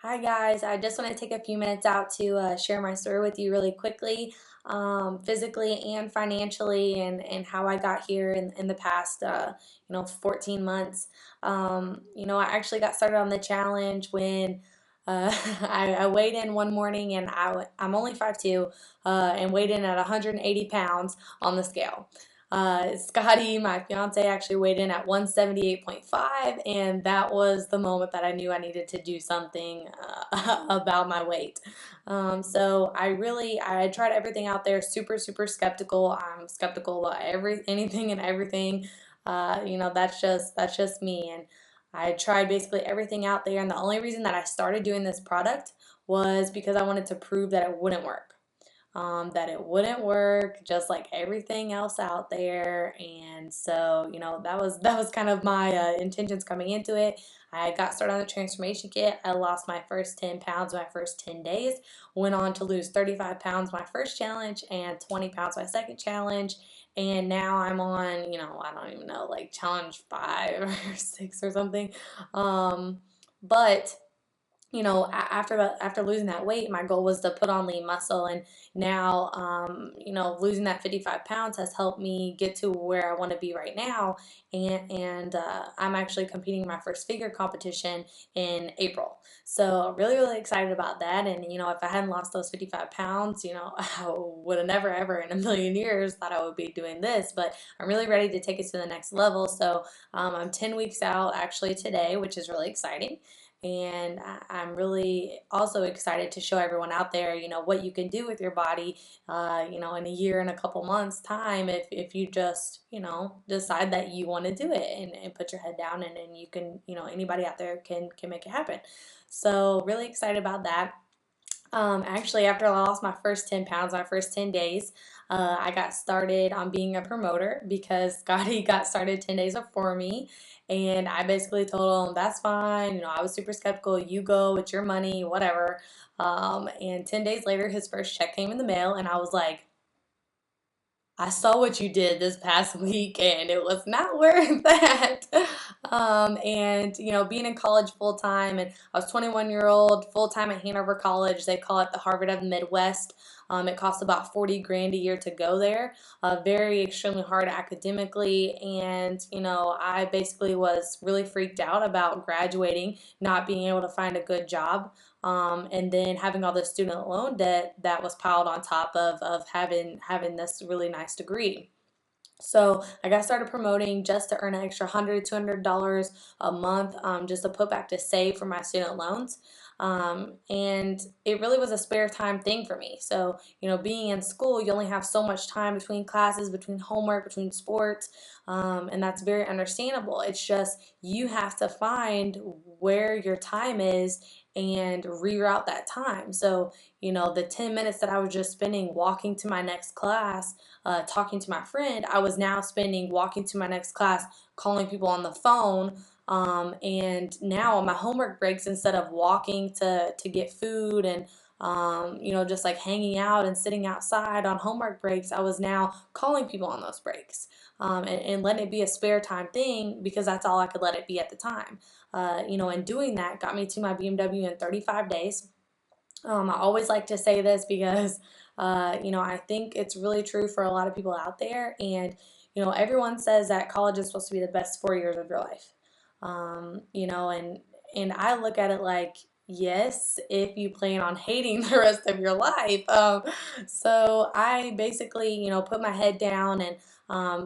Hi guys, I just want to take a few minutes out to share my story with you really quickly, physically and financially, and how I got here in the past, 14 months. I actually got started on the challenge when I weighed in one morning and I'm only 5'2", and weighed in at 180 pounds on the scale. Scotty, my fiance, actually weighed in at 178.5, and that was the moment that I knew I needed to do something about my weight. I tried everything out there, super skeptical. I'm skeptical about anything and everything. That's just me. And I tried basically everything out there, and the only reason that I started doing this product was because I wanted to prove that it wouldn't work, that it wouldn't work just like everything else out there. And so, that was kind of my intentions coming into it. I got started on the transformation kit. I lost my first 10 pounds my first 10 days, went on to lose 35 pounds my first challenge and 20 pounds my second challenge. And now I'm on, I don't even know, like challenge 5 or 6 or something. But after losing that weight, my goal was to put on lean muscle, and now, losing that 55 pounds has helped me get to where I want to be right now, and I'm actually competing in my first figure competition in April. So really excited about that. And if I hadn't lost those 55 pounds, I would have never ever in a million years thought I would be doing this. But I'm really ready to take it to the next level. So I'm 10 weeks out actually today, which is really exciting. And I'm really also excited to show everyone out there, what you can do with your body, in a year and a couple months time, if you just, decide that you want to do it, and put your head down, and you can, anybody out there can make it happen. So really excited about that. Actually, after I lost my first 10 pounds, my first 10 days, I got started on being a promoter because Scotty got started 10 days before me. And I basically told him, that's fine. I was super skeptical. You go, it's your money, whatever. And 10 days later, his first check came in the mail, and I was like, I saw what you did this past week and it was not worth that. And being in college full time, and I was 21 old full time at Hanover College. They call it the Harvard of the Midwest. It costs about 40 grand a year to go there. Very extremely hard academically, and I basically was really freaked out about graduating, not being able to find a good job, and then having all the student loan debt that was piled on top of having this really nice degree. So I got started promoting just to earn an extra $100, $200 a month, just to put back to save for my student loans. And it really was a spare time thing for me. So, being in school, you only have so much time between classes, between homework, between sports, and that's very understandable. It's just you have to find where your time is and reroute that time. So, the 10 minutes that I was just spending walking to my next class, talking to my friend, I was now spending walking to my next class, calling people on the phone. And now on my homework breaks, instead of walking to get food and just like hanging out and sitting outside on homework breaks, I was now calling people on those breaks, and letting it be a spare time thing because that's all I could let it be at the time. And doing that got me to my BMW in 35 days. I always like to say this because, I think it's really true for a lot of people out there. And, everyone says that college is supposed to be the best 4 years of your life. And I look at it like, yes, if you plan on hating the rest of your life. So I basically, put my head down, and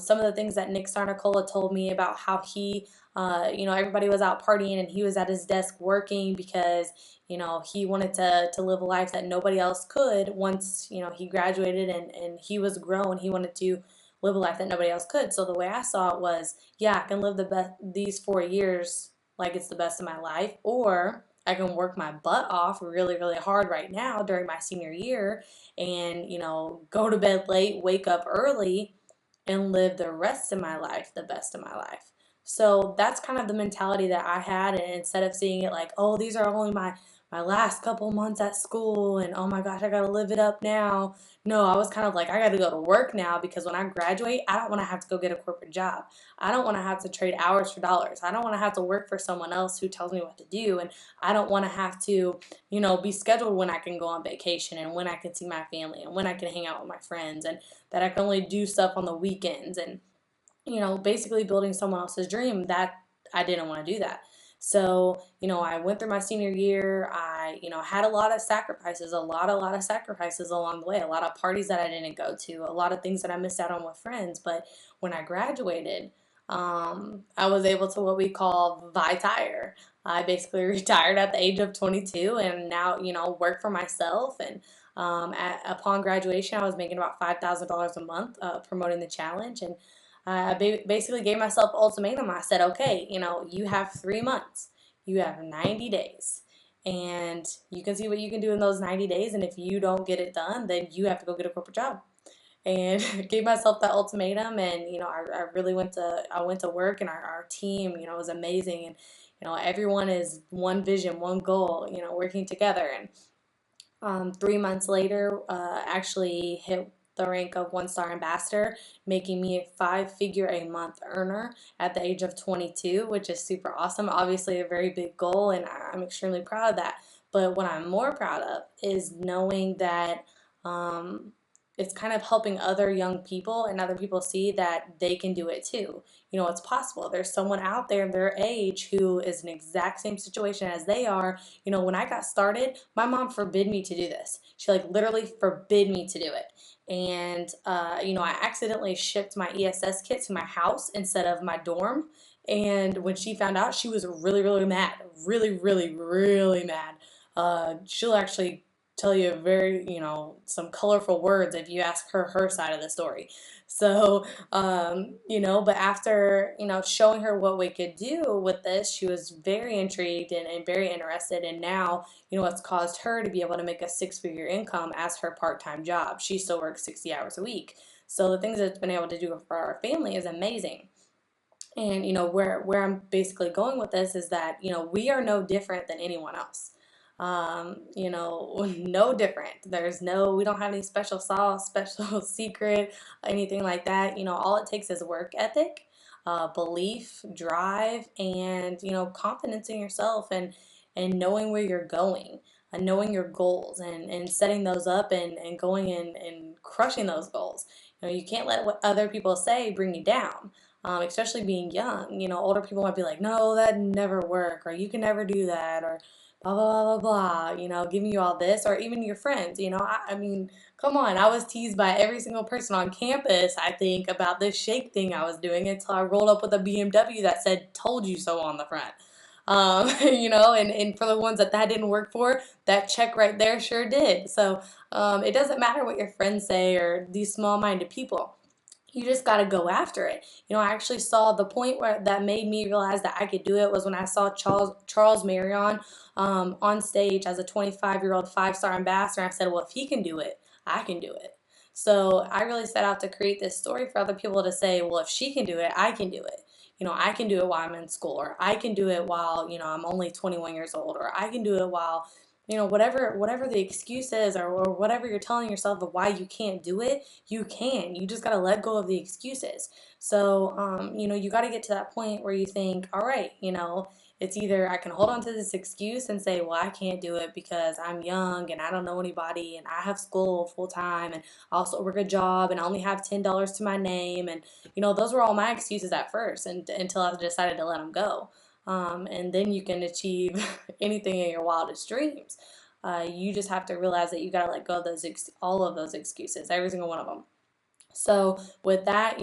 some of the things that Nick Sarnicola told me about how he, everybody was out partying and he was at his desk working because he wanted to live a life that nobody else could. Once he graduated and he was grown, he wanted to live a life that nobody else could. So the way I saw it was, yeah, I can live the best these 4 years like it's the best of my life, or I can work my butt off really hard right now during my senior year, and go to bed late, wake up early, and live the rest of my life the best of my life. So that's kind of the mentality that I had. And instead of seeing it like, oh, these are only my last couple months at school and oh my gosh, I gotta live it up now. No, I was kind of like, I gotta go to work now because when I graduate, I don't want to have to go get a corporate job. I don't want to have to trade hours for dollars. I don't want to have to work for someone else who tells me what to do. And I don't want to have to, be scheduled when I can go on vacation and when I can see my family and when I can hang out with my friends and that I can only do stuff on the weekends and basically building someone else's dream. That I didn't want to do that. So, I went through my senior year. I, had a lot of sacrifices, a lot of sacrifices along the way, a lot of parties that I didn't go to, a lot of things that I missed out on with friends. But when I graduated, I was able to what we call retire. I basically retired at the age of 22 and now, work for myself. And upon graduation, I was making about $5,000 a month promoting the challenge. And I basically gave myself an ultimatum. I said, okay, you have 3 months, you have 90 days, and you can see what you can do in those 90 days. And if you don't get it done, then you have to go get a corporate job. And gave myself that ultimatum. And, I really I went to work, and our team, was amazing. And, everyone is one vision, one goal, working together. And 3 months later, actually hit the rank of one-star ambassador, making me a five-figure a month earner at the age of 22, which is super awesome. Obviously, a very big goal, and I'm extremely proud of that. But what I'm more proud of is knowing that it's kind of helping other young people and other people see that they can do it too. It's possible. There's someone out there their age who is in the exact same situation as they are. When I got started, my mom forbid me to do this. She like literally forbid me to do it. And, I accidentally shipped my ESS kit to my house instead of my dorm. And when she found out, she was really, really mad. Really, really, really mad. She'll actually tell you very, some colorful words if you ask her side of the story. So, but after, showing her what we could do with this, she was very intrigued and very interested. And now, it's caused her to be able to make a six-figure income as her part-time job. She still works 60 hours a week. So the things that it's been able to do for our family is amazing. And, where I'm basically going with this is that, we are no different than anyone else. No different. We don't have any special sauce, special secret, anything like that. All it takes is work ethic, belief, drive, and, confidence in yourself and knowing where you're going and knowing your goals and setting those up and going in and crushing those goals. You can't let what other people say bring you down. Especially being young, older people might be like, no, that never work, or you can never do that, or blah, blah, blah, blah, blah, giving you all this, or even your friends, I mean, come on, I was teased by every single person on campus, I think, about this shake thing I was doing until I rolled up with a BMW that said, told you so on the front. And for the ones that didn't work for, that check right there sure did. So it doesn't matter what your friends say or these small-minded people. You just got to go after it. I actually saw the point where that made me realize that I could do it was when I saw Charles Marion on stage as a 25-year-old five-star ambassador. I said, well, if he can do it, I can do it. So I really set out to create this story for other people to say, well, if she can do it, I can do it. I can do it while I'm in school, or I can do it while, I'm only 21 years old, or I can do it while whatever the excuse is, or whatever you're telling yourself of why you can't do it, you can. You just got to let go of the excuses. So, you got to get to that point where you think, all right, it's either I can hold on to this excuse and say, well, I can't do it because I'm young and I don't know anybody and I have school full time and I also work a job and I only have $10 to my name. And, those were all my excuses at first and until I decided to let them go. And then you can achieve anything in your wildest dreams. You just have to realize that you got to let go of all of those excuses, every single one of them. So with that,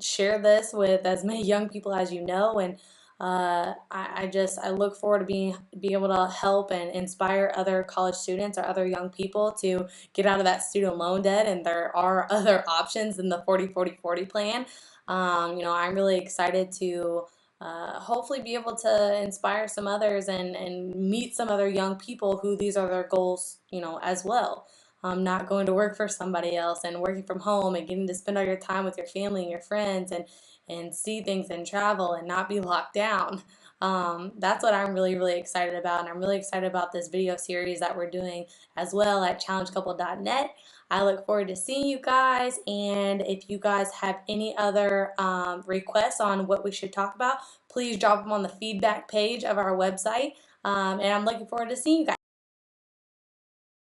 share this with as many young people as you know, and I look forward to being able to help and inspire other college students or other young people to get out of that student loan debt. And there are other options than the 40-40-40 plan. I'm really excited to hopefully be able to inspire some others and meet some other young people who these are their goals, as well. Not going to work for somebody else and working from home and getting to spend all your time with your family and your friends and see things and travel and not be locked down. That's what I'm really, really excited about. And I'm really excited about this video series that we're doing as well at challengecouple.net. I look forward to seeing you guys, and if you guys have any other requests on what we should talk about, please drop them on the feedback page of our website, and I'm looking forward to seeing you guys.